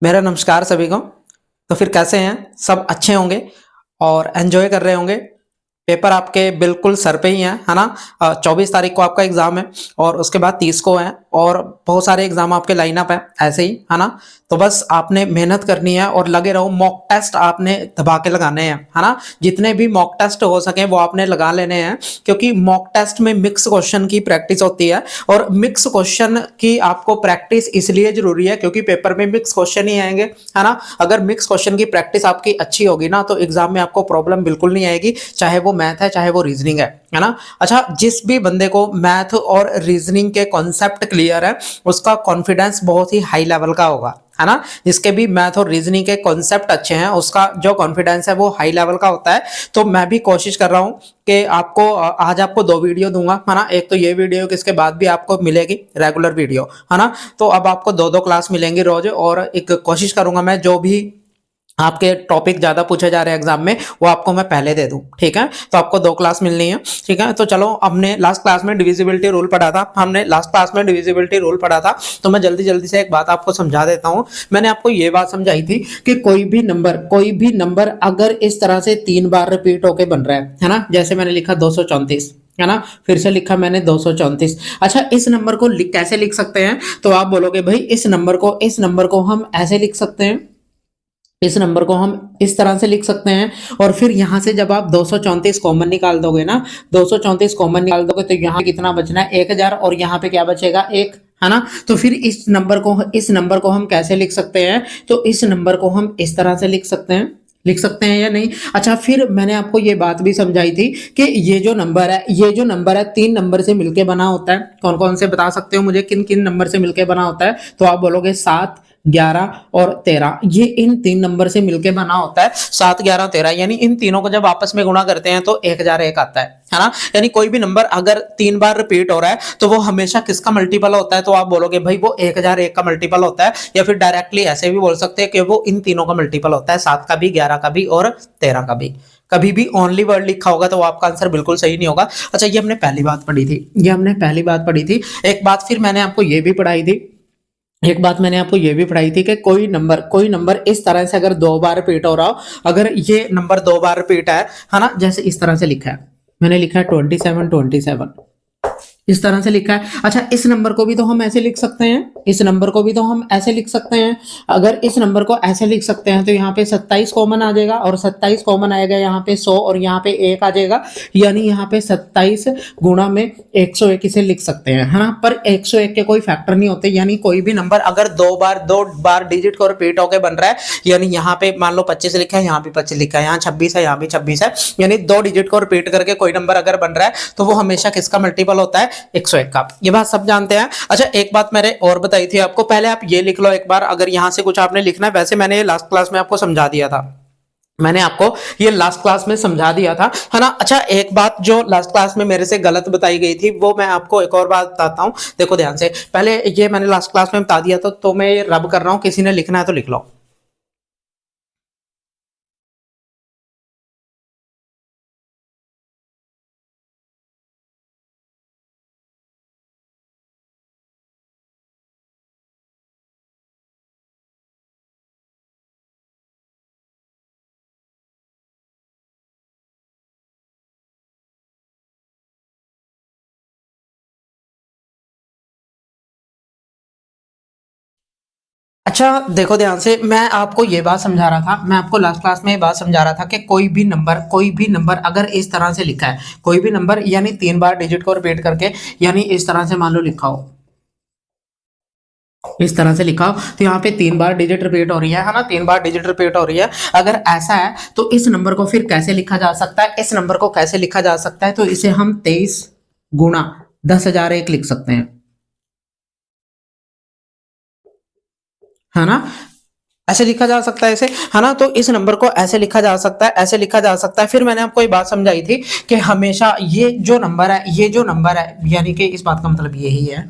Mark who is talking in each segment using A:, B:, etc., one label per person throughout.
A: मेरा नमस्कार सभी को। तो फिर कैसे हैं? सब अच्छे होंगे और एन्जॉय कर रहे होंगे। पेपर आपके बिल्कुल सर पे ही हैं, है ना? 24 तारीख को आपका एग्ज़ाम है और उसके बाद 30 को है और बहुत सारे एग्ज़ाम आपके लाइन अप हैं ऐसे ही, है ना? तो बस आपने मेहनत करनी है और लगे रहो। मॉक टेस्ट आपने दबा के लगाने हैं, है ना? जितने भी मॉक टेस्ट हो सकें वो आपने लगा लेने हैं, क्योंकि मॉक टेस्ट में मिक्स क्वेश्चन की प्रैक्टिस होती है और मिक्स क्वेश्चन की आपको प्रैक्टिस इसलिए ज़रूरी है क्योंकि पेपर में मिक्स क्वेश्चन ही आएँगे, है ना? अगर मिक्स क्वेश्चन की प्रैक्टिस आपकी अच्छी होगी ना, तो एग्ज़ाम में आपको प्रॉब्लम बिल्कुल नहीं आएगी, चाहे वो मैथ है, चाहे वो रीज़निंग है ना? अच्छा, जिस भी बंदे को मैथ और रीज़निंग के कॉन्सेप्ट क्लियर है, उसका कॉन्फिडेंस बहुत ही हाई लेवल का होगा, है ना? जिसके भी मैथ और रीज़निंग के कॉन्सेप्ट अच्छे हैं, उसका जो कॉन्फिडेंस है वो हाई लेवल का होता है। तो मैं भी कोशिश कर रहा हूँ कि आपको आज आपको 2 वीडियो दूँगा, है ना? एक तो ये वीडियो कि इसके बाद भी आपको मिलेगी रेगुलर वीडियो, है ना? तो अब आपको 2-2 क्लास मिलेंगी रोज़ और एक कोशिश करूँगा मैं जो भी आपके टॉपिक ज़्यादा पूछे जा रहे हैं एग्जाम में वो आपको मैं पहले दे दूं, ठीक है? तो आपको 2 क्लास मिलनी है, ठीक है? तो चलो, हमने लास्ट क्लास में डिविजिबिलिटी रूल पढ़ा था, तो मैं जल्दी-जल्दी से एक बात आपको समझा देता हूँ। मैंने आपको ये बात समझाई थी कि कोई भी नंबर अगर इस तरह से 3 बार रिपीट होके बन रहा है ना? जैसे मैंने लिखा 234, है ना? फिर से लिखा मैंने 234। अच्छा, इस नंबर को कैसे लिख सकते हैं? तो आप बोलोगे भाई इस नंबर को हम ऐसे लिख सकते हैं, इस नंबर को हम इस तरह से लिख सकते हैं और फिर यहाँ से जब आप 234 कॉमन निकाल दोगे ना, 234 कॉमन निकाल दोगे तो यहाँ कितना बचना है? 1000 और यहाँ पे क्या बचेगा? 1, है ना? तो फिर इस नंबर को हम कैसे लिख सकते हैं? तो इस नंबर को हम इस तरह से लिख सकते हैं या नहीं? अच्छा, फिर मैंने आपको ये बात भी समझाई थी कि ये जो नंबर है 3 नंबर से मिलके बना होता है। कौन कौन से बता सकते हो मुझे, किन किन नंबर से मिलके बना होता है? तो आप बोलोगे 7, 11 और 13। ये इन 3 नंबर से मिलके बना होता है। 7, 11, 13 यानी इन तीनों को जब आपस में गुणा करते हैं तो 1001 आता है ना? यानी कोई भी नंबर अगर 3 बार रिपीट हो रहा है तो वो हमेशा किसका मल्टीपल होता है? तो आप बोलोगे भाई वो 1001 का मल्टीपल होता है, या फिर डायरेक्टली ऐसे भी बोल सकते हैं कि वो इन तीनों का मल्टीपल होता है, 7 का भी, 11 का भी और 13 का भी। कभी भी ओनली वर्ड लिखा होगा तो वो आपका आंसर बिल्कुल सही नहीं होगा। अच्छा, ये हमने पहली बात पढ़ी थी। एक बात फिर मैंने आपको ये भी पढ़ाई थी, कि कोई नंबर इस तरह से अगर 2 बार रिपीट हो रहा हो, अगर ये नंबर 2 बार रिपीट है ना? जैसे इस तरह से लिखा है, मैंने लिखा है 27, 27, इस तरह से लिखा है। अच्छा, इस नंबर को भी तो हम ऐसे लिख सकते हैं। अगर इस नंबर को ऐसे लिख सकते हैं तो यहाँ पे 27 कॉमन आ जाएगा और 27 कॉमन आएगा, यहाँ पे 100 और यहाँ पे 1 आ जाएगा, यानी यहाँ पे 27 गुणा में 101 इसे लिख सकते हैं, है ना? पर 101 के कोई फैक्टर नहीं होते, यानी कोई भी नंबर अगर दो बार डिजिट को रिपीट होकर बन रहा है, यानी यहाँ पे मान लो 25 लिखा है, यहाँ भी 25 लिखा है, यहाँ 26 है, यहाँ भी 26 है, यानी 2 डिजिट को रिपीट करके कोई नंबर अगर बन रहा है तो वो हमेशा किसका मल्टीपल होता है? 101 का। ये बात सब जानते हैं। अच्छा, एक बात मैंने और बताई थी आपको, पहले आप ये लिख लो एक बार, अगर यहां से कुछ आपने लिखना है। वैसे मैंने लास्ट क्लास में आपको समझा दिया था, है ना? अच्छा, एक बात जो लास्ट क्लास में मेरे से गलत बताई गई थी वो मैं आपको एक और बात बताता हूं। देखो ध्यान से, पहले ये मैंने लास्ट क्लास में बता दिया था, तो मैं ये रब कर रहा हूं, किसी ने लिखना है तो लिख लो। अच्छा, देखो ध्यान से, मैं आपको ये बात समझा रहा था, मैं आपको लास्ट क्लास में ये बात समझा रहा था कि कोई भी नंबर अगर इस तरह से लिखा है, कोई भी नंबर यानी 3 बार डिजिट को रिपीट करके, यानी इस तरह से मान लो लिखा हो, इस तरह से लिखा हो, तो यहाँ पे 3 बार डिजिट रिपीट हो रही है ना? 3 बार डिजिट रिपीट हो रही है। अगर ऐसा है तो इस नंबर को फिर कैसे लिखा जा सकता है? इस नंबर को कैसे लिखा जा सकता है? तो इसे हम 23 गुणा 10,001 लिख सकते हैं, है ना? ऐसे लिखा जा सकता है इसे, है ना? तो इस नंबर को ऐसे लिखा जा सकता है, ऐसे लिखा जा सकता है। फिर मैंने आपको ये बात समझाई थी कि हमेशा ये जो नंबर है, यानी कि इस बात का मतलब यही है,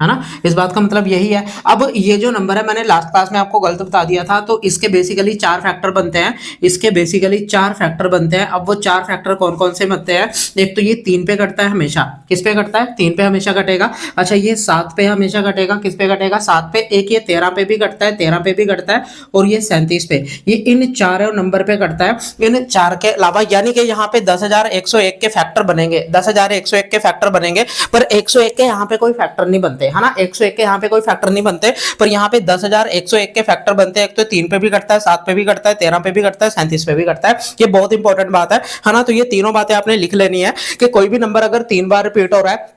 A: है ना। इस बात का मतलब यही है। अब ये जो नंबर है मैंने लास्ट क्लास में आपको गलत बता दिया था, तो इसके बेसिकली चार फैक्टर बनते हैं। इसके बेसिकली चार फैक्टर बनते हैं। अब वो चार फैक्टर कौन कौन से बनते हैं? एक तो ये 3 पे कटता है हमेशा। किस पे कटता है? 3 पे हमेशा कटेगा। अच्छा, ये 7 पे हमेशा कटेगा। किस पे कटेगा? 7 पे। एक ये 13 पे भी कटता है, 13 पे भी कटता है, और ये 37 पे। ये इन चारों नंबर पे कटता है। इन चार के अलावा यानी कि यहाँ पे 10,101 के फैक्टर बनेंगे, 10,101 के फैक्टर बनेंगे, पर 101 के यहाँ पे कोई फैक्टर नहीं बनते, है ना। 101 के यहाँ पे कोई फैक्टर नहीं बनते, पर यहाँ पे 10,101 के फैक्टर बनते हैं। एक तो 3 पे भी कटता है, 7 पे भी कटता है, 13 पे भी कटता है, 37 पे भी कटता है। ये बहुत इंपॉर्टेंट बात है ना। तो ये तीनों बातें आपने लिख लेनी है कि कोई भी नंबर अगर 3 बार रिपीट हो रहा है,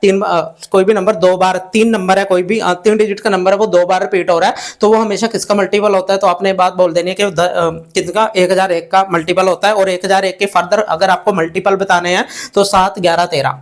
A: कोई भी नंबर 2 बार, 3 नंबर है, कोई भी 3 डिजिट का नंबर है, वो 2 बार रिपीट हो रहा है, तो वो हमेशा किसका मल्टीपल होता है? तो आपने बात बोल देनी है कि किसका? 1001 का मल्टीपल होता है। और 1001 के फर्दर अगर आपको मल्टीपल बताने हैं तो 7, 11, 13,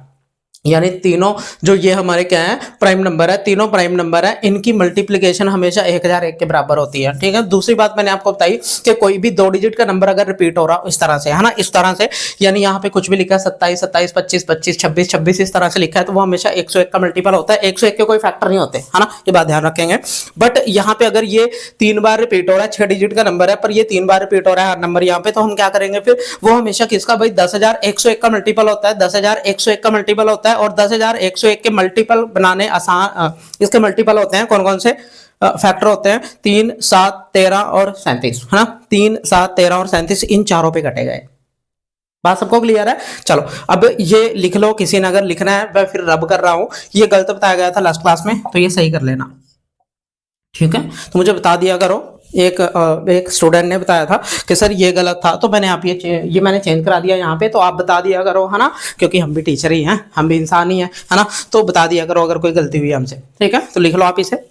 A: यानी तीनों जो ये हमारे क्या है, प्राइम नंबर है, तीनों प्राइम नंबर है, इनकी मल्टीप्लिकेशन हमेशा 1001 के बराबर होती है। ठीक है। दूसरी बात मैंने आपको बताई कि कोई भी 2 डिजिट का नंबर अगर रिपीट हो रहा हो इस तरह से, है ना, इस तरह से, यानी यहाँ पे कुछ भी लिखा है 27, 27, 25, 25, 26, 26, इस तरह से लिखा है, तो वो हमेशा 101 का मल्टीपल होता है। 101 के कोई फैक्टर नहीं होते, है ना, ये बात ध्यान रखेंगे। बट यहाँ पे अगर ये 3 बार रिपीट हो रहा है, 6 डिजिट का नंबर है, पर ये 3 बार रिपीट हो रहा है हर नंबर यहाँ पे, तो हम क्या करेंगे फिर? वो हमेशा किसका भाई? 10,101 का मल्टीपल होता है, 10,101 का मल्टीपल होता है। और 10,101 के मल्टीपल बनाने आसान, इसके मल्टीपल होते हैं कौन कौन से फैक्टर होते हैं? 3, 7, 13 और 37, है ना। 3, 7, 13 और 37 इन चारों पे कटे गए। बात सबको क्लियर है? चलो अब ये लिख लो, किसी ने अगर लिखना है, मैं फिर रब कर रहा हूं, ये गलत बताया गया था लास्ट क्लास में, तो ये सही कर लेना। ठीक है, तो मुझे बता दिया करो। एक स्टूडेंट ने बताया था कि सर ये गलत था, तो मैंने आप ये मैंने चेंज करा दिया यहाँ पे, तो आप बता दिया करो, है ना, क्योंकि हम भी टीचर ही हैं, हम भी इंसान ही हैं, है ना। तो बता दिया करो अगर कोई गलती हुई हमसे। ठीक है, तो लिख लो आप इसे।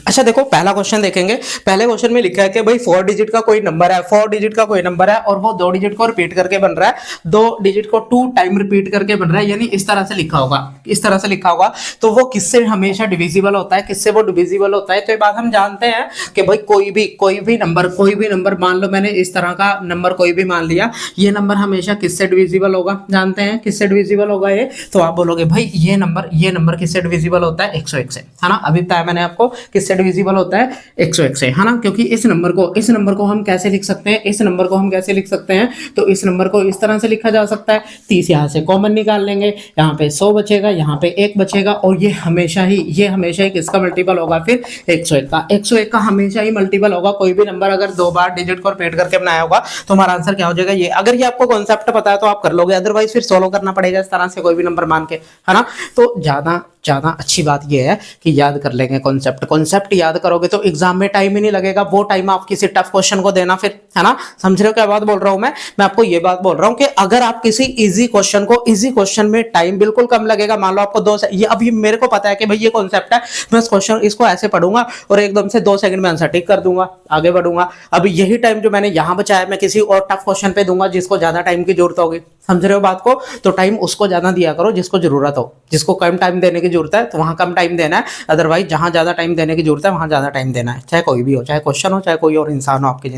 A: अच्छा देखो, पहला क्वेश्चन देखेंगे। पहले क्वेश्चन में लिखा है कि भाई 4 डिजिट का कोई नंबर है, 4 डिजिट का कोई नंबर है, और वो 2 डिजिट को रिपीट करके बन रहा है, 2 डिजिट को 2 टाइम रिपीट करके बन रहा है, यानी इस तरह से लिखा होगा, इस तरह से लिखा होगा। तो वो किससे हमेशा डिविजिबल होता है? किससे वो डिविजिबल होता है? तो ये बात हम जानते हैं कि भाई कोई भी नंबर मान लो, मैंने इस तरह का नंबर कोई भी मान लिया, ये नंबर हमेशा किससे डिविजिबल होगा? जानते हैं किससे डिविजिबल होगा ये? तो आप बोलोगे भाई ये नंबर किससे डिविजिबल होता है? 101 से, है ना। अभी बताया मैंने आपको किससे डिविजिबल होता है? 101 से, है ना। क्योंकि इस नंबर को हम कैसे लिख सकते हैं? इस नंबर को हम कैसे लिख सकते हैं? तो इस नंबर को इस तरह से लिखा जा सकता है। 30 यहाँ से कॉमन निकाल लेंगे, यहाँ पे 100 बचेगा, यहाँ पे 1 बचेगा, और ये हमेशा ही किसका मल्टीपल होगा फिर? 101 का। 101 का हमेशा ही मल्टीपल होगा। कोई भी नंबर अगर 2 बार डिजिट को रिपीट करके बनाया होगा तो हमारा आंसर क्या हो जाएगा? ये। अगर ये आपको कॉन्सेप्ट पता है तो आप कर लोगे, अदरवाइज फिर सोल्व करना पड़ेगा इस तरह से कोई भी नंबर मान के, है ना। तो ज्यादा अच्छी बात यह है कि याद कर लेंगे कॉन्सेप्ट याद करोगे तो एग्जाम में टाइम ही नहीं लगेगा। वो टाइम आप किसी टफ क्वेश्चन को देना फिर, है ना। समझ रहे हो क्या बात बोल रहा हूं मैं आपको ये बात बोल रहा हूं कि अगर आप किसी इजी क्वेश्चन में टाइम बिल्कुल कम लगेगा। मान लो आपको ये अभी मेरे को पता है कि भाई ये कॉन्सेप्ट है, मैं इस क्वेश्चन इसको ऐसे पढ़ूंगा और एकदम से 2 सेकंड में आंसर टिक कर दूंगा, आगे बढ़ूंगा। अब यही टाइम जो मैंने यहां बचाया मैं किसी और टफ क्वेश्चन पे दूंगा जिसको ज्यादा टाइम की जरूरत होगी। समझ रहे हो बात को? तो टाइम उसको ज्यादा दिया करो जिसको जरूरत हो। जिसको कम टाइम देने की जरूरत है तो वहां कम टाइम देना है, अदरवाइज जहां ज्यादा टाइम देने की जरूरत है वहां ज्यादा टाइम देना है, चाहे कोई भी हो, चाहे क्वेश्चन हो, चाहे कोई और इंसान हो आपकी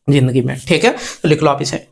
A: जिंदगी में। ठीक है, तो लिख लो आप इसे।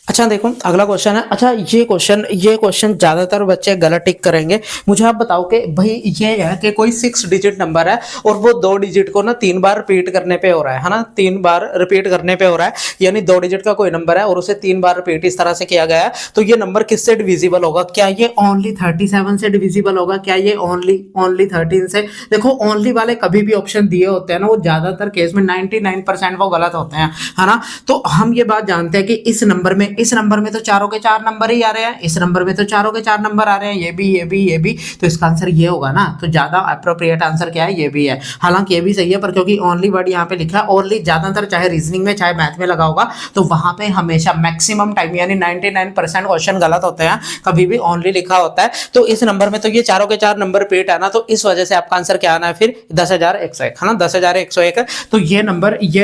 A: अच्छा देखो, अगला क्वेश्चन है। अच्छा ये क्वेश्चन ज्यादातर बच्चे गलत टिक करेंगे। मुझे आप बताओ कि भाई ये है कि कोई 6 डिजिट नंबर है और वो 2 डिजिट को ना 3 बार रिपीट करने पे हो रहा है ना, 3 बार रिपीट करने पे हो रहा है, यानी 2 डिजिट का कोई नंबर है और उसे 3 बार रिपीट इस तरह से किया गया है। तो ये नंबर किससे डिविजिबल होगा? क्या ये ओनली 37 से डिविजिबल होगा? क्या ये ओनली 13 से? देखो, ओनली वाले कभी भी ऑप्शन दिए होते हैं ना, वो ज्यादातर केस में 99% वो गलत होते हैं, है ना। तो हम ये बात जानते हैं कि इस इस नंबर में तो चारों के चार नंबर ही आ रहे हैं, इस नंबर में तो चारों के चार नंबर आ रहे हैं, ये भी ये भी ये भी, तो इसका आंसर ये होगा ना। तो ज्यादा अप्रोप्रिएट आंसर क्या है, ये भी है। हालांकि ये भी सही है, पर क्योंकि ओनली वर्ड यहाँ पे लिखा है, ओनली ज्यादातर चाहे रीजनिंग में चाहे मैथ में लगा होगा, तो वहां पे हमेशा मैक्सिमम टाइम यानी 99% क्वेश्चन गलत होते हैं, कभी भी ओनली लिखा होता है। तो इस नंबर में तो ये चारों के चार नंबर रिपीट है ना, तो इस वजह से आपका आंसर क्या आना है फिर 10,101 है ना, 10,101। तो ये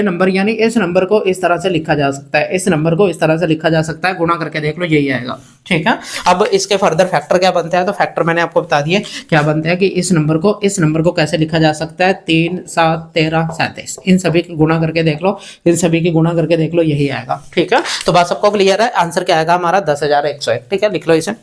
A: नंबर यानी इस नंबर को इस तरह से लिखा जा सकता है, इस नंबर को इस तरह से लिखा जा सकता है, गुणा करके देख लो यही आएगा। ठीक है, अब इसके फर्दर फैक्टर क्या बनते हैं, तो फैक्टर मैंने आपको बता दिए क्या बनते हैं कि इस नंबर को कैसे लिखा जा सकता है, 3 7 13 37, इन सभी की गुणा करके देख लो, इन सभी की गुणा करके देख लो यही आएगा। ठीक है, तो बात सबको क्लियर है, आंसर क्या आएगा हमारा 10,101। ठीक है, लिख लो इसे।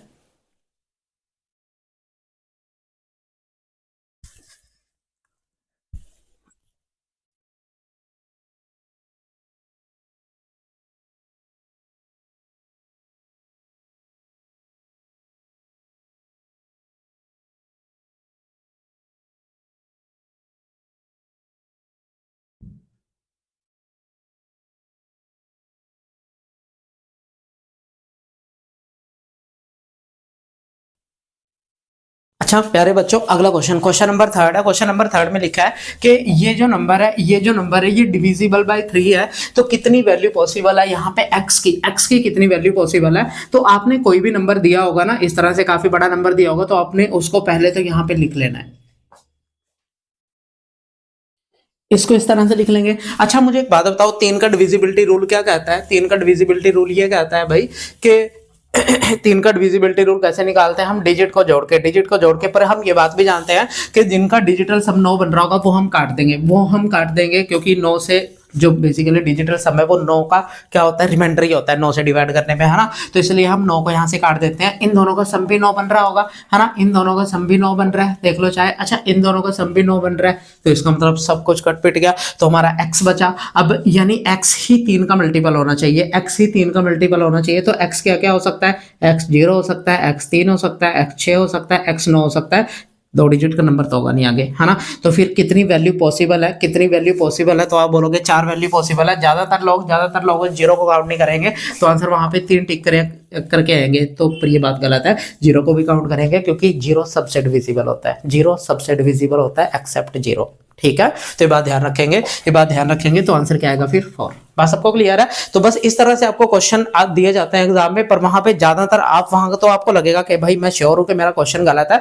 A: अच्छा प्यारे बच्चों, अगला क्वेश्चन, क्वेश्चन नंबर थर्ड है। क्वेश्चन नंबर थर्ड में लिखा है कि ये जो नंबर है ये डिविजिबल बाय 3 है, तो कितनी वैल्यू पॉसिबल है यहाँ पे x की कितनी वैल्यू पॉसिबल है। तो आपने कोई भी नंबर दिया होगा ना, इस तरह से काफी बड़ा नंबर दिया होगा, तो आपने उसको पहले तो यहाँ पे लिख लेना है, इसको इस तरह से लिख लेंगे। अच्छा मुझे एक बात बताओ, तीन का डिविजिबिलिटी रूल क्या कहता है, तीन का डिविजिबिलिटी रूल ये कहता है भाई कि तीन का डिविजिबिलिटी रूल कैसे निकालते हैं, हम डिजिट को जोड़ के पर हम ये बात भी जानते हैं कि जिनका डिजिटल सम 9 बन रहा होगा वो हम काट देंगे क्योंकि 9 से जो बेसिकली डिजिटल सम है वो 9 का क्या होता है, रिमाइंडर ही होता है 9 से डिवाइड करने पे, है ना। तो इसलिए हम 9 को यहाँ से काट देते हैं, इन दोनों का सम भी 9 बन रहा होगा, है ना, इन दोनों का सम भी 9 बन रहा है, देख लो चाहे। अच्छा इन दोनों का सम भी 9 बन रहा है, तो इसका मतलब सब कुछ कट पिट गया, तो हमारा x बचा। अब यानी x ही 3 का मल्टीपल होना चाहिए, x ही 3 का मल्टीपल होना चाहिए, तो x क्या क्या हो सकता है, x 0 हो सकता है, x 3 हो सकता है, x 6 हो सकता है, x 9 हो सकता है, दो डिजिट का नंबर तो होगा नहीं आगे, है ना। तो फिर कितनी वैल्यू पॉसिबल है, कितनी वैल्यू पॉसिबल है, तो आप बोलोगे 4 वैल्यू पॉसिबल है। ज्यादातर लोग जीरो को काउंट नहीं करेंगे, तो आंसर वहां पे 3 टिक करके आएंगे, तो पर ये बात गलत है, जीरो को भी काउंट करेंगे क्योंकि जीरो सबसे डिविजिबल होता है, जीरो सबसे डिविजिबल होता है एक्सेप्ट जीरो। ठीक है, तो ये बात ध्यान रखेंगे, तो आंसर क्या आएगा फिर 4। बात सबको क्लियर है। तो बस इस तरह से आपको क्वेश्चन दिए जाते हैं एग्जाम में, पर वहां पे ज्यादातर आप वहां तो आपको लगेगा कि भाई मैं श्योर हूं कि मेरा क्वेश्चन गलत है,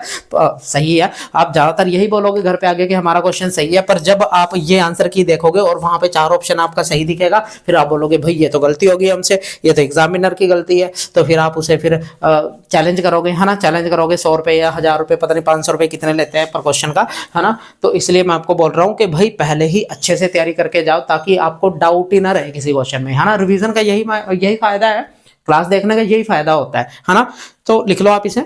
A: सही है, आप ज्यादातर यही बोलोगे घर पे आगे कि हमारा क्वेश्चन सही है, पर जब आप ये आंसर की देखोगे और वहां पे 4 ऑप्शन आपका सही दिखेगा, फिर आप बोलोगे भाई ये तो गलती होगी हमसे, ये तो एग्जामिनर की गलती है, तो फिर आप उसे फिर चैलेंज करोगे, है ना, चैलेंज करोगे, 100 रुपए या 1000 रुपए, पता नहीं 500 रुपए कितने लेते हैं पर क्वेश्चन का, है ना। तो इसलिए मैं आपको बोल रहा हूँ कि भाई पहले ही अच्छे से तैयारी करके जाओ, ताकि आपको डाउट ही ना रहे किसी क्वेश्चन में, है ना। रिवीजन का यही फायदा है, क्लास देखने का यही फायदा होता है ना। तो लिख लो आप इसे।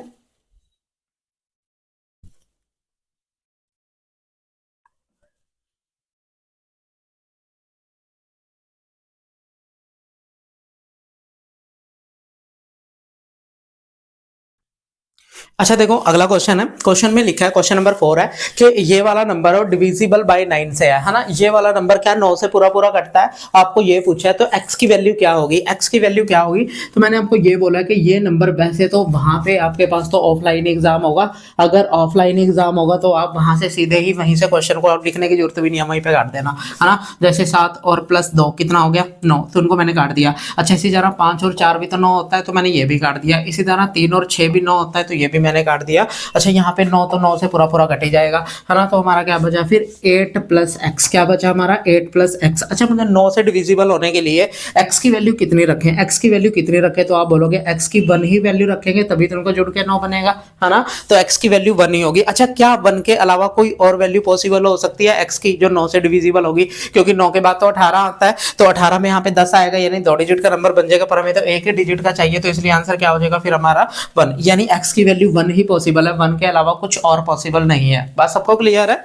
A: अच्छा देखो अगला क्वेश्चन है, क्वेश्चन में लिखा है, क्वेश्चन नंबर 4 है कि ये वाला नंबर और डिविजिबल बाय 9 से है ना, ये वाला नंबर क्या 9 से पूरा पूरा कटता है, आपको ये पूछा है, तो x की वैल्यू क्या होगी, x की वैल्यू क्या होगी। तो मैंने आपको ये बोला कि ये नंबर वैसे तो वहां पे आपके पास तो ऑफलाइन एग्जाम होगा, अगर ऑफलाइन एग्जाम होगा तो आप वहां से सीधे ही वहीं से क्वेश्चन को लिखने की जरूरत भी नहीं है, वहीं पे काट देना, है ना। जैसे 7 और प्लस 2 कितना हो गया 9, तो उनको मैंने काट दिया। अच्छा इसी तरह 5 और 4 भी तो 9 होता है, तो मैंने ये भी काट दिया। इसी तरह 3 और 6 भी 9 होता है, तो ये भी मैंने काट दिया। अच्छा यहाँ पे 9 तो 9 से पूरा पूरा कट ही जाएगा, है ना। तो हमारा क्या बचा फिर 8 प्लस एक्स, क्या बचा हमारा 8 प्लस एक्स। अच्छा मतलब 9 से डिविजिबल होने के लिए एक्स की वैल्यू कितनी रखें, एक्स की वैल्यू कितनी रखें, तो आप बोलोगे एक्स की 1 ही वैल्यू रखेंगे, तभी तो उनको जुड़ के 9 बनेगा, है ना। तो एक्स की वैल्यू 1 ही होगी। अच्छा क्या 1 के अलावा कोई और वैल्यू पॉसिबल हो सकती है एक्स की जो 9 से डिविजिबल होगी, क्योंकि 9 के बाद तो 18 आता है, तो 18 में यहाँ पे 10 आएगा, यानी 2 डिजिट का नंबर बन जाएगा, पर हमें तो एक ही डिजिट का चाहिए, तो इसलिए आंसर क्या हो जाएगा फिर हमारा 1, यानी एक्स की वैल्यू 1 ही पॉसिबल है, 1 के अलावा कुछ और पॉसिबल नहीं है। बात सबको क्लियर है,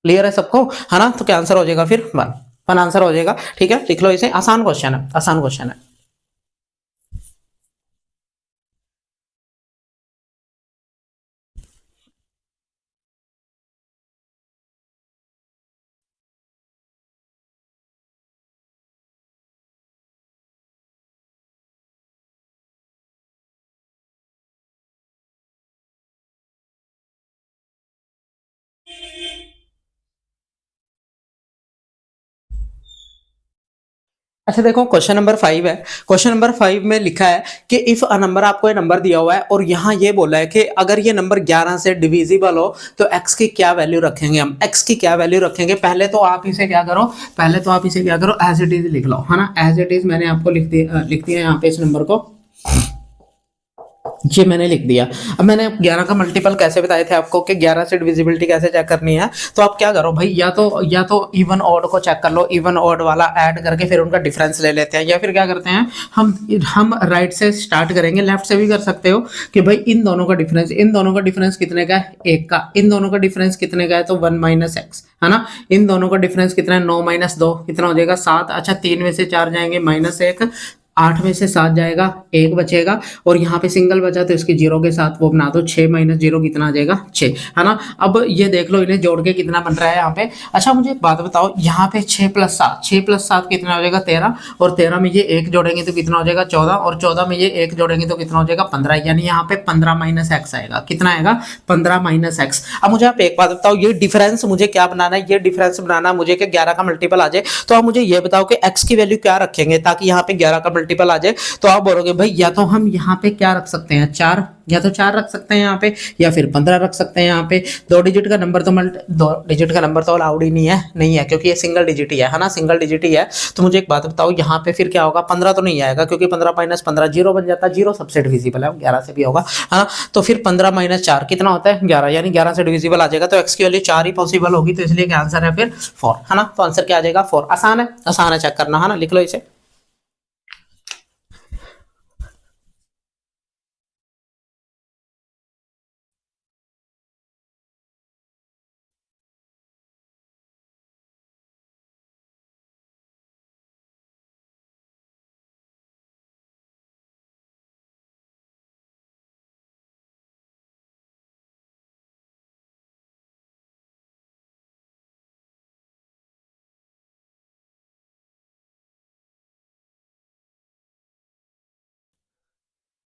A: क्लियर है सबको, है ना। तो क्या आंसर हो जाएगा फिर 1, 1 आंसर हो जाएगा। ठीक है, लिख लो इसे, आसान क्वेश्चन है, आसान क्वेश्चन है। अच्छा देखो क्वेश्चन नंबर 5 है। क्वेश्चन नंबर 5 में लिखा है कि इफ अ नंबर, आपको ये नंबर दिया हुआ है और यहाँ ये बोला है कि अगर ये नंबर 11 से डिविजिबल हो तो x की क्या वैल्यू रखेंगे हम, x की क्या वैल्यू रखेंगे। पहले तो आप इसे क्या करो, पहले तो आप इसे क्या करो, एज इट इज लिख लो, है ना। एज इट इज मैंने आपको लिख दिया यहाँ पे इस नंबर को, ये मैंने लिख दिया। अब मैंने 11 का मल्टीपल कैसे बताए थे आपको कि 11 से डिविजिबिलिटी कैसे चेक करनी है, तो आप क्या करो भाई, या तो इवन ऑड को चेक कर लो, इवन ऑड वाला ऐड करके फिर उनका डिफरेंस ले लेते हैं, या फिर क्या करते हैं हम राइट से स्टार्ट करेंगे, लेफ्ट से भी कर सकते हो कि भाई इन दोनों का डिफरेंस कितने का है, एक का। इन दोनों का डिफरेंस कितने का है, तो 1 माइनस एक्स, है ना। इन दोनों का डिफरेंस कितना है, 9 माइनस 2 कितना हो जाएगा, 7। अच्छा 3 में से 4 जाएंगे माइनस 1, 8 में से 7 जाएगा, 1 बचेगा, और यहाँ पे सिंगल बचा तो इसकी जीरो के साथ वो बना दो, 6 माइनस जीरो कितना आ जाएगा, 6, है ना। अब ये देख लो इन्हें जोड़ के कितना बन रहा है यहाँ पे। अच्छा मुझे एक बात बताओ, यहाँ पे 6 प्लस 7, 6 प्लस 7 कितना हो जाएगा, 13, और 13 में ये 1 जोड़ेंगे तो कितना हो जाएगा, 14, और 14 में ये 1 जोड़ेंगे तो कितना हो जाएगा, 15, यानी यहाँ पे 15 माइनस एक्स आएगा। कितना आएगा, 15 माइनस एक्स। अब मुझे आप एक बात बताओ, ये डिफरेंस मुझे क्या बनाना है, ये डिफरेंस बनाना है मुझे कि 11 का मल्टीपल आ जाए, तो आप मुझे ये बताओ कि एक्स की वैल्यू क्या रखेंगे ताकि यहाँ पे 11 का मल्टीपल आ जाए। तो आप बोलोगे भाई या तो हम यहाँ पे क्या रख सकते हैं, 4, या तो 4 रख सकते हैं यहाँ पे, या फिर 15 रख सकते हैं यहाँ पे। 2 डिजिट का नंबर तो अलाउड ही नहीं है क्योंकि ये सिंगल डिजिट ही है ना, सिंगल डिजिट ही है। तो मुझे एक बात बताओ, यहाँ पे फिर क्या होगा, 15 तो नहीं आएगा क्योंकि 15 माइनस 15 जीरो बन जाता है, जीरो सबसे डिविजिबल है, 11 से भी होगा, है ना। तो फिर 15 माइनस 4 कितना होता है, 11, यानी 11 से डिविजिबल आ जाएगा, तो एक्स की वैल्यू 4 ही पॉसिबल होगी, तो इसलिए क्या आंसर है फिर 4, है ना। तो आंसर क्या आ जाएगा, 4। आसान है चेक करना, है ना, लिख लो इसे।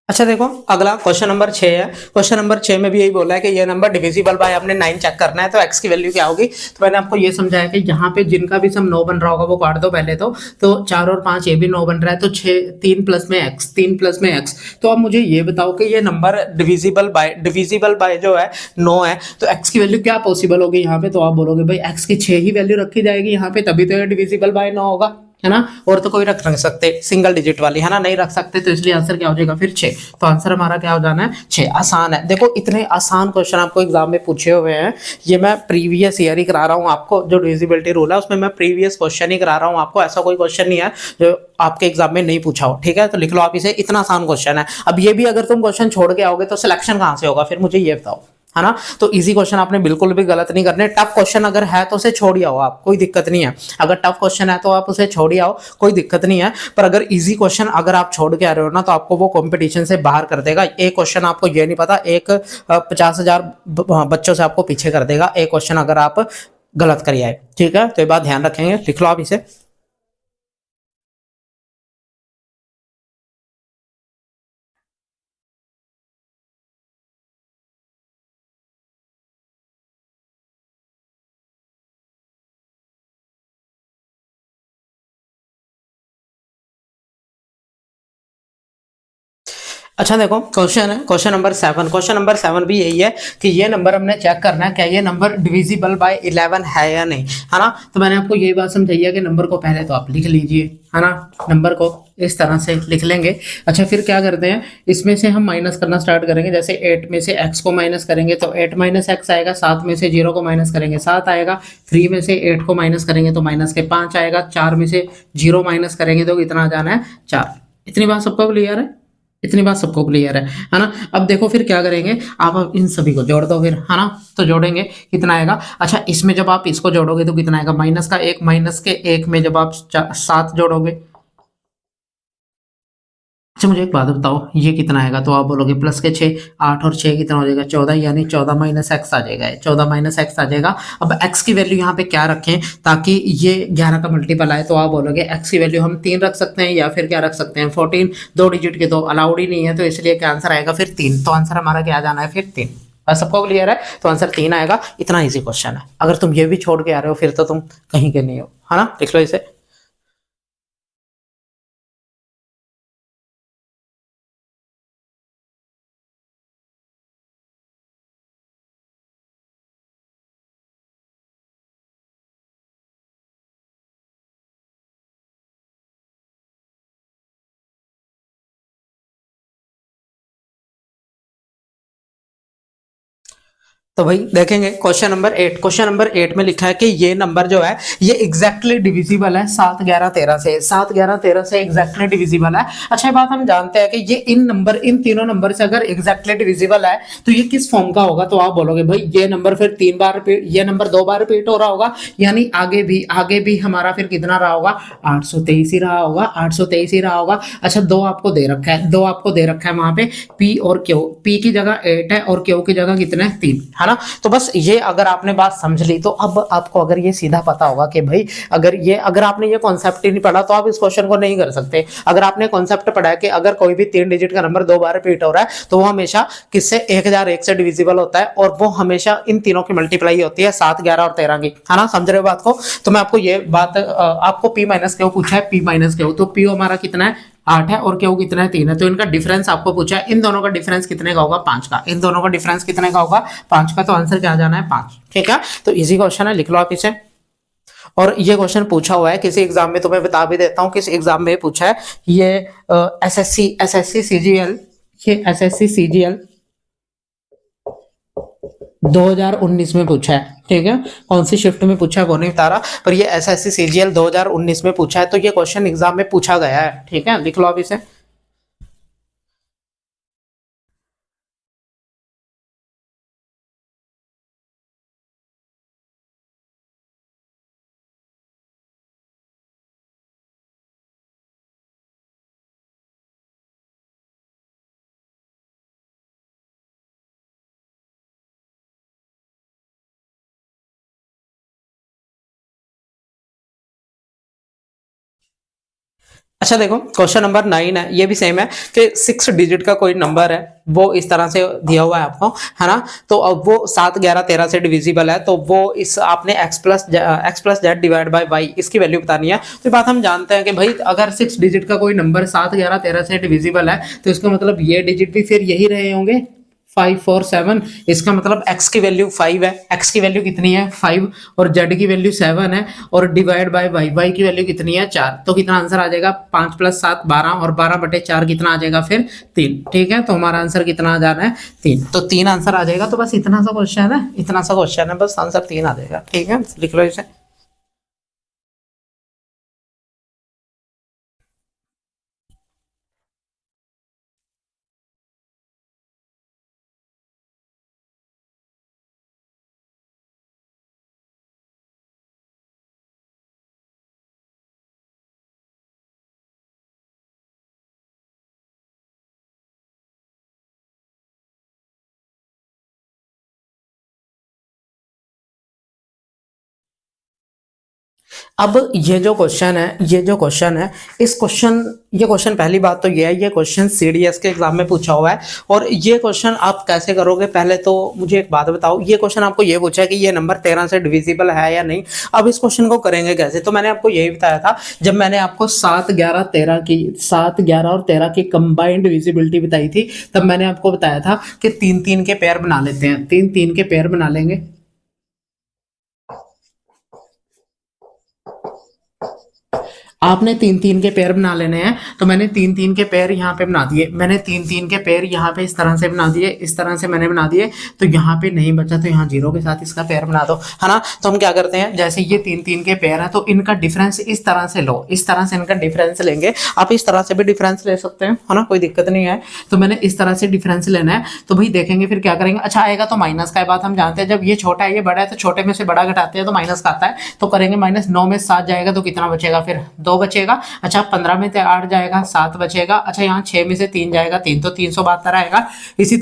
A: अच्छा देखो अगला क्वेश्चन नंबर 6 है। क्वेश्चन नंबर 6 में भी यही बोला है कि ये नंबर डिविजिबल बाय हमने 9 चेक करना है, तो एक्स की वैल्यू क्या होगी। तो मैंने आपको ये समझाया कि यहाँ पे जिनका भी सम 9 बन रहा होगा वो काट दो पहले तो 4 और 5 ये भी 9 बन रहा है, तो 6, 3 प्लस में एक्स, 3 प्लस में एक्स। तो अब मुझे ये बताओ कि ये नंबर डिविजिबल बाय जो है 9 है, तो एक्स की वैल्यू क्या पॉसिबल होगी यहाँ पे। तो आप बोलोगे भाई एक्स की 6 ही वैल्यू रखी जाएगी यहाँ पे, तभी तो ये डिविजिबल बाय 9 होगा, है ना। और तो कोई रख नहीं सकते सिंगल डिजिट वाली, है ना, नहीं रख सकते, तो इसलिए आंसर क्या हो जाएगा फिर 6। तो आंसर हमारा क्या हो जाना है, 6। आसान है, देखो इतने आसान क्वेश्चन आपको एग्जाम में पूछे हुए हैं, ये मैं प्रीवियस ईयर ही करा रहा हूँ आपको, जो डिविजिबिलिटी रूल है उसमें मैं प्रीवियस क्वेश्चन ही करा रहा हूँ आपको, ऐसा कोई क्वेश्चन नहीं है जो आपके एग्जाम में नहीं पूछा हो, ठीक है। तो लिख लो आप इसे, इतना आसान क्वेश्चन है। अब ये भी अगर तुम क्वेश्चन छोड़ के आओगे तो सिलेक्शन कहाँ से होगा, फिर मुझे ये बताओ, है ना। तो इजी क्वेश्चन आपने बिल्कुल भी गलत नहीं करने, टफ क्वेश्चन अगर है तो उसे छोड़ आओ आप, कोई दिक्कत नहीं है। अगर टफ क्वेश्चन है तो आप उसे छोड़ आओ, कोई दिक्कत नहीं है। पर अगर इजी क्वेश्चन अगर आप छोड़ के आ रहे हो ना, तो आपको वो कंपटीशन से बाहर कर देगा। एक क्वेश्चन आपको ये नहीं पता, एक 50,000 बच्चों से आपको पीछे कर देगा एक क्वेश्चन अगर आप गलत करिए आए, ठीक है। तो ये बात ध्यान रखेंगे, लिख लो आप इसे। अच्छा देखो क्वेश्चन है, क्वेश्चन नंबर 7 भी यही है कि ये नंबर हमने चेक करना है क्या ये नंबर डिविजिबल बाय 11 है या नहीं, है ना। तो मैंने आपको यही बात समझाई है कि नंबर को पहले तो आप लिख लीजिए, है ना, नंबर को इस तरह से लिख लेंगे। अच्छा फिर क्या करते हैं, इसमें से हम माइनस करना स्टार्ट करेंगे, जैसे 8 में से x को माइनस करेंगे तो 8 माइनस एक्स आएगा, 7 में से 0 को माइनस करेंगे 7 आएगा, 3 में से 8 को माइनस करेंगे तो माइनस के 5 आएगा, 4 में से 0 माइनस करेंगे तो कितना आ जाना है 4। इतनी बात सबको क्लियर है, इतनी बात सबको क्लियर है ना। अब देखो फिर क्या करेंगे, आप इन सभी को जोड़ दो फिर, है ना। तो जोड़ेंगे कितना आएगा, अच्छा इसमें जब आप इसको जोड़ोगे तो कितना आएगा, माइनस का 1, माइनस के 1 में जब आप 7 जोड़ोगे। अच्छा मुझे एक बात बताओ ये कितना आएगा, तो आप बोलोगे प्लस के 6, 8 और 6 कितना हो जाएगा 14, यानी 14 माइनस एक्स आ जाएगा, 14 माइनस एक्स आ जाएगा। अब एक्स की वैल्यू यहाँ पे क्या रखें ताकि ये 11 का मल्टीपल आए, तो आप बोलोगे एक्स की वैल्यू हम 3 रख सकते हैं या फिर क्या रख सकते हैं 14, 2 डिजिट के तो अलाउड ही नहीं है, तो इसलिए क्या आंसर आएगा फिर 3। तो आंसर हमारा क्या आ जाना है फिर 3। बस सबको क्लियर है, तो आंसर 3 आएगा। इतना ईजी क्वेश्चन है, अगर तुम ये भी छोड़ के आ रहे हो फिर तो तुम कहीं के नहीं हो, है ना, लिख लो इसे। तो भाई देखेंगे क्वेश्चन नंबर 8। क्वेश्चन नंबर 8 में लिखा है कि ये नंबर जो है ये एग्जैक्टली डिविजिबल है 7, 11, 13 से। 7, 11, 13 से एग्जैक्टली डिविजिबल है। अच्छा, बात हम जानते हैं कि ये इन तीनों नंबर से अगर एग्जैक्टली डिविजिबल है तो ये किस फॉर्म का होगा। तो आप बोलोगे भाई ये नंबर फिर 3 बार रिपीट, ये नंबर 2 बार रिपीट हो रहा होगा, यानी आगे भी हमारा फिर कितना रहा होगा, 823 ही रहा होगा, 823 ही रहा होगा। अच्छा, दो आपको दे रखा है वहां पे पी और क्यू। पी की जगह 8 है और क्यू की जगह कितने हैं, 3 है ना। तो बस ये अगर आपने बात समझ ली तो अब आपको अगर ये सीधा पता होगा कि भाई अगर आपने ये कॉन्सेप्ट ही नहीं पढ़ा तो आप इस क्वेश्चन को नहीं कर सकते। अगर आपने कॉन्सेप्ट पढ़ा है कि अगर कोई भी 3 डिजिट का नंबर 2 बार रिपीट हो रहा है तो वो हमेशा किससे 1001 से डिविजिबल होता है और वो हमेशा इन तीनों की मल्टीप्लाई होती है 7, 11 और 13 की, है ना। समझ रहे हो बात को। तो मैं आपको ये बात आपको पी माइनस क्यू पूछा है, पी माइनस क्यू, तो पी हमारा कितना है, 8 है और क्यू कितना है, 3 है। तो इनका डिफरेंस आपको पूछा है, इन दोनों का डिफरेंस कितने का होगा, 5 का। इन दोनों का डिफरेंस कितने का होगा, 5 का। तो आंसर क्या आ जाना है, 5। ठीक है, तो इजी क्वेश्चन है, लिख लो आप इसे। और ये क्वेश्चन पूछा हुआ है किसी एग्जाम में, तो मैं बता भी देता हूं किस एग्जाम में पूछा है। ये एसएससी सीजीएल, ये एसएससी सीजीएल 2019 में पूछा है। ठीक है, कौन सी शिफ्ट में पूछा है वो नहीं बता रहा, पर ये एसएससी सीजीएल 2019 में पूछा है। तो ये क्वेश्चन एग्जाम में पूछा गया है। ठीक है, लिख लो आप इसे। अच्छा देखो, क्वेश्चन नंबर 9 है, ये भी सेम है कि 6 डिजिट का कोई नंबर है, वो इस तरह से दिया हुआ है आपको, है ना। तो अब वो 7, 11, 13 से डिविजिबल है, तो वो इस आपने x plus Z divide by Y इसकी वैल्यू बतानी है। तो बात हम जानते हैं कि भाई अगर 6 डिजिट का कोई नंबर 7, 11, 13 से डिविजिबल है तो इसका मतलब ये डिजिट भी फिर यही रहे होंगे 5, 4, 7। इसका मतलब x की वैल्यू 5 है, x की वैल्यू कितनी है, 5, और z की वैल्यू 7 है, और डिवाइड बाय y, y की वैल्यू कितनी है, 4। तो कितना आंसर आ जाएगा, 5 + 7 12, और 12/4 कितना आ जाएगा फिर 3। ठीक है, तो हमारा आंसर कितना आ जाना है, 3। तो 3 आंसर आ जाएगा। तो बस इतना सा क्वेश्चन है, इतना सा क्वेश्चन है, बस आंसर 3 आ जाएगा। ठीक है, लिख लो इसे। अब ये क्वेश्चन पहली बात तो ये है, ये क्वेश्चन सीडीएस के एग्जाम में पूछा हुआ है। और ये क्वेश्चन आप कैसे करोगे, पहले तो मुझे एक बात बताओ, ये क्वेश्चन आपको ये पूछा है कि ये नंबर 13 से डिविजिबल है या नहीं। अब इस क्वेश्चन को करेंगे कैसे, तो मैंने आपको यही बताया था जब मैंने आपको 7, 11, 13 की 7, 11 और 13 की कंबाइंड डिविजिबिलिटी बताई थी, तब मैंने आपको बताया था कि 3-3 के पेयर बना लेते हैं, 3-3 के पेयर बना लेंगे। आपने 3-3 के पेयर बना लेने हैं, तो मैंने 3-3 के पेयर यहाँ पे बना दिए, मैंने 3-3 के पेयर यहाँ पे इस तरह से बना दिए, इस तरह से मैंने बना दिए। तो यहाँ पे नहीं बचा तो यहाँ 0 के साथ इसका पेयर बना दो, है ना। तो हम क्या करते हैं, जैसे ये 3-3 के पेयर है तो इनका डिफरेंस इस तरह से लो, इस तरह से इनका डिफरेंस लेंगे। आप इस तरह से भी डिफरेंस ले सकते हैं, है ना, कोई दिक्कत नहीं है। तो मैंने इस तरह से डिफरेंस लेना है। तो भाई देखेंगे फिर क्या करेंगे, अच्छा आएगा तो माइनस का बात हम जानते हैं, जब ये छोटा है ये बड़ा है तो छोटे में से बड़ा घटाते हैं तो माइनस का आता है। तो करेंगे -9 में 7 जाएगा तो कितना बचेगा, फिर 2 बचेगा। अच्छा 15 में से 8 जाएगा, 7 बचेगा। अच्छा यहाँ 6 में से 3 जाएगा, 3, तो 372 आएगा। इसी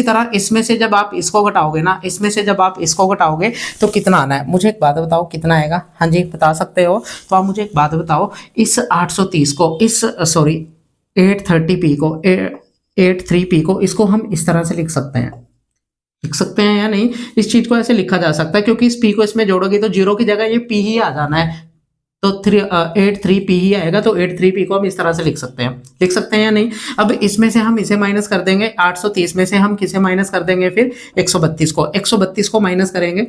A: तरह इसमें से जब आप इसको घटाओगे ना, इसमें से जब आप इसको घटाओगे तो कितना आना है, मुझे एक बात बताओ कितना आएगा। हाँ जी बता सकते हो। तो आप मुझे एक बात बताओ, इस 830 को, इस सॉरी 830p को, 83p को, इसको हम इस तरह से लिख सकते हैं या नहीं। इस चीज को ऐसे लिखा जा सकता है क्योंकि इस p को इसमें जोड़ोगे तो 0 की जगह ये p ही आ जाना है, तो 83p ही आएगा। तो 83p को हम इस तरह से लिख सकते हैं या नहीं। अब इसमें से हम इसे माइनस कर देंगे, 830 में से हम किसे माइनस कर देंगे, फिर 132 को माइनस करेंगे,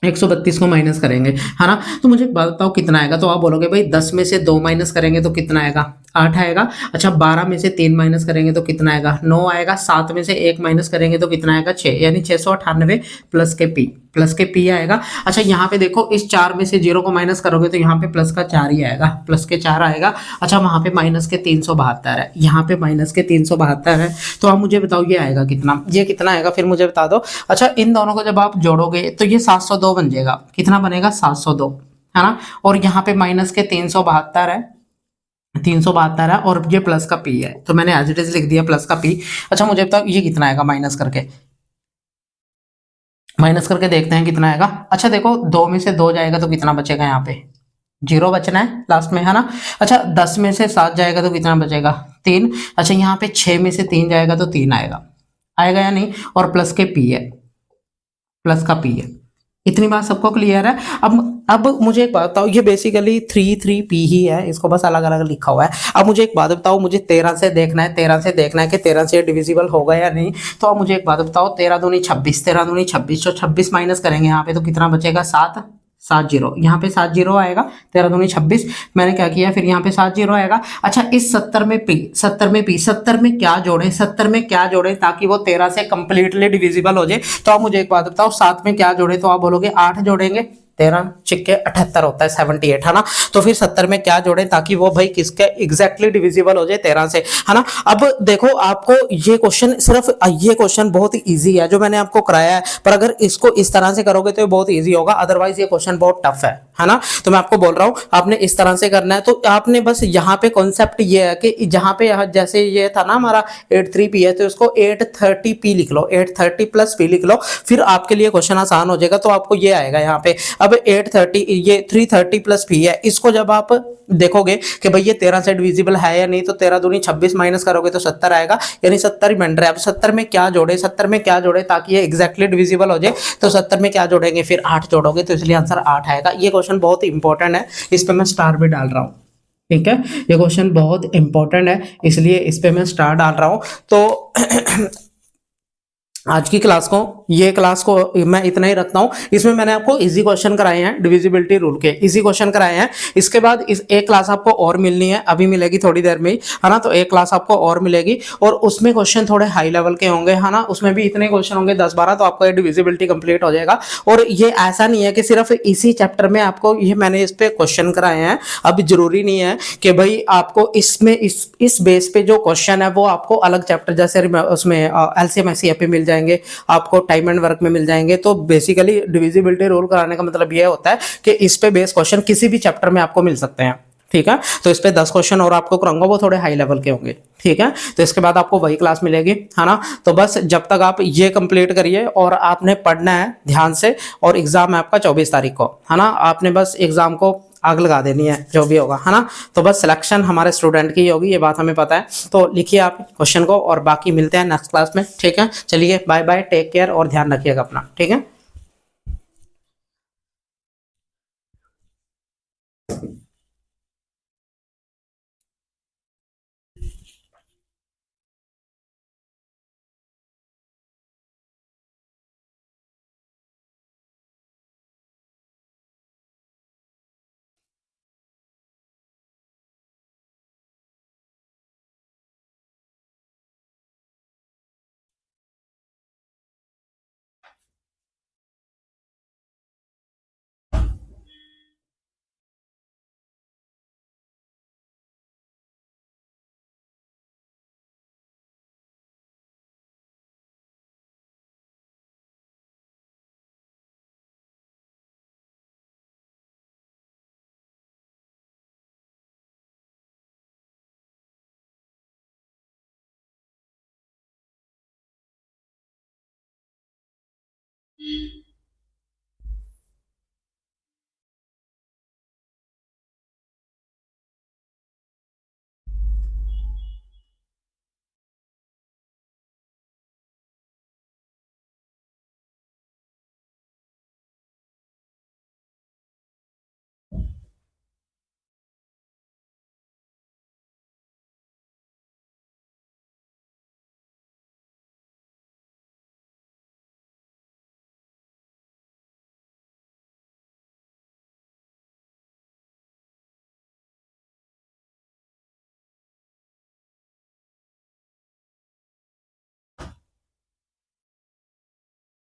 A: 132 को माइनस करेंगे, है ना। तो मुझे एक बात बताओ कितना आएगा। तो आप बोलोगे भाई 10 में से 2 माइनस करेंगे तो कितना आएगा, 8 आएगा। अच्छा 12 में से 3 माइनस करेंगे तो कितना आएगा, 9 आएगा। 7 में से 1 माइनस करेंगे तो कितना आएगा, 6, यानी 698 प्लस के पी, प्लस के पी आएगा। अच्छा यहाँ पे देखो इस 4 में से 0 को माइनस करोगे तो यहाँ पे प्लस का 4 ही आएगा, प्लस के 4 आएगा। अच्छा वहाँ पे माइनस के 372 है, यहाँ पे माइनस के 372 है। तो आप मुझे बताओ ये आएगा कितना, ये कितना आएगा फिर मुझे बता दो। अच्छा इन दोनों को जब आप जोड़ोगे तो ये 702 बन जाएगा। कितना बनेगा, 702, है ना। और यहाँ पे माइनस के 372 है, 372 है, और ये प्लस का पी है, तो मैंने एज इट इज लिख दिया प्लस का पी। अच्छा मुझे बताओ ये कितना आएगा, माइनस करके, माइनस करके देखते हैं कितना आएगा। अच्छा देखो 2 में से 2 जाएगा तो कितना बचेगा, यहाँ पे 0 बचना है लास्ट में, है ना। अच्छा 10 में से 7 जाएगा तो कितना बचेगा, 3। अच्छा यहाँ पे 6 में से 3 जाएगा तो 3 आएगा, आएगा या नहीं। और प्लस के पी है, प्लस का पी है। इतनी बात सबको क्लियर है। अब मुझे एक बात बताओ, ये बेसिकली 3 3 पी ही है, इसको बस अलग अलग लिखा हुआ है। अब मुझे एक बात बताओ, मुझे 13 से देखना है, 13 से देखना है कि 13 से डिविजिबल होगा या नहीं। तो अब मुझे एक बात बताओ, 13 दूनी 26, 13 दूनी 26, तो 26 माइनस करेंगे यहाँ पे तो कितना बचेगा, 7, 7 जीरो, यहाँ पे 7 जीरो आएगा। 13 दूनी 26, मैंने क्या किया फिर यहाँ पे 7 जीरो आएगा। अच्छा इस 70 में पी, 70 में पी, 70 में क्या जोड़े, 70 में क्या जोड़े ताकि वो 13 से कंप्लीटली डिविजिबल हो जाए। तो आप मुझे एक बात बताओ, 7 में क्या जोड़े, तो आप बोलोगे 8 जोड़ेंगे, 13 छिक्के 78 होता है, 78, है ना। तो फिर 70 में क्या जोड़े ताकि वो भाई किसके एग्जैक्टली डिविजिबल हो जाए, 13 से, है ना। अब देखो आपको ये क्वेश्चन, सिर्फ ये क्वेश्चन बहुत इजी है जो मैंने आपको कराया है, पर अगर इसको इस तरह से करोगे तो ये बहुत इजी होगा, अदरवाइज ये क्वेश्चन बहुत टफ है ना। तो मैं आपको बोल रहा हूं आपने इस तरह से करना है। तो आपने बस यहाँ पे कॉन्सेप्ट ये है कि जहां पे यहाँ जैसे ये था ना हमारा 83 पी है, तो इसको 830 पी लिख लो, 830 प्लस पी लिख लो, फिर आपके लिए क्वेश्चन आसान हो जाएगा। तो आपको ये आएगा यहाँ पे। अब 830, ये 330 प्लस पी है, इसको जब आप देखोगे कि भाई ये 13 से डिविजिबल है या नहीं, तो 13 दूनी 26 माइनस करोगे तो 70 आएगा, यानी 70 ही बन रहा है। अब 70 में क्या जोड़े, 70 में क्या जोड़े ताकि ये एग्जैक्टली डिविजिबल हो जाए, तो 70 में क्या जोड़ेंगे, फिर 8 जोड़ोगे, तो इसलिए आंसर 8 आएगा। ये क्वेश्चन बहुत इंपॉर्टेंट है, इस पे मैं स्टार भी डाल रहा हूँ, ठीक है। ये क्वेश्चन बहुत इंपॉर्टेंट है, इसलिए इस पे मैं स्टार डाल रहा हूँ। तो आज की क्लास को, ये क्लास को मैं इतना ही रखता हूँ। इसमें मैंने आपको इजी क्वेश्चन कराए हैं, डिविजिबिलिटी रूल के इजी क्वेश्चन कराए हैं। इसके बाद इस एक क्लास आपको और मिलनी है, अभी मिलेगी थोड़ी देर में ही, है ना। तो एक क्लास आपको और मिलेगी, और उसमें क्वेश्चन थोड़े हाई लेवल के होंगे, है ना। उसमें भी इतने क्वेश्चन होंगे 10 12, तो आपका डिविजिबिलिटी कंप्लीट हो जाएगा। और ये ऐसा नहीं है कि सिर्फ इसी चैप्टर में आपको ये मैंने इस पे क्वेश्चन कराए हैं। अब जरूरी नहीं है कि भाई आपको इसमें इस बेस पे जो क्वेश्चन है वो आपको अलग चैप्टर जैसे उसमें एलसीएम एससीएफ पे मिल जाएंगे, आपको टाइम एंड वर्क में मिल जाएंगे। तो बेसिकली डिविजिबिलिटी रूल कराने का मतलब ये होता है कि इस पे बेस क्वेश्चन किसी भी चैप्टर में आपको मिल सकते हैं, ठीक है। तो इस पे 10 क्वेश्चन और आपको कराऊंगा, वो थोड़े हाई लेवल के होंगे, ठीक है। तो इसके बाद आपको वही क्लास मिलेगी, है ना। तो बस जब तक आप ये कंप्लीट करिए, और आपने पढ़ना है ध्यान से, और एग्जाम है आपका 24 तारीख को, है ना। आपने बस एग्जाम को आग लगा देनी है जो भी होगा, है ना। तो बस सिलेक्शन हमारे स्टूडेंट की होगी, ये बात हमें पता है। तो लिखिए आप क्वेश्चन को, और बाकी मिलते हैं नेक्स्ट क्लास में, ठीक है। चलिए बाय बाय, टेक केयर, और ध्यान रखिएगा अपना, ठीक है।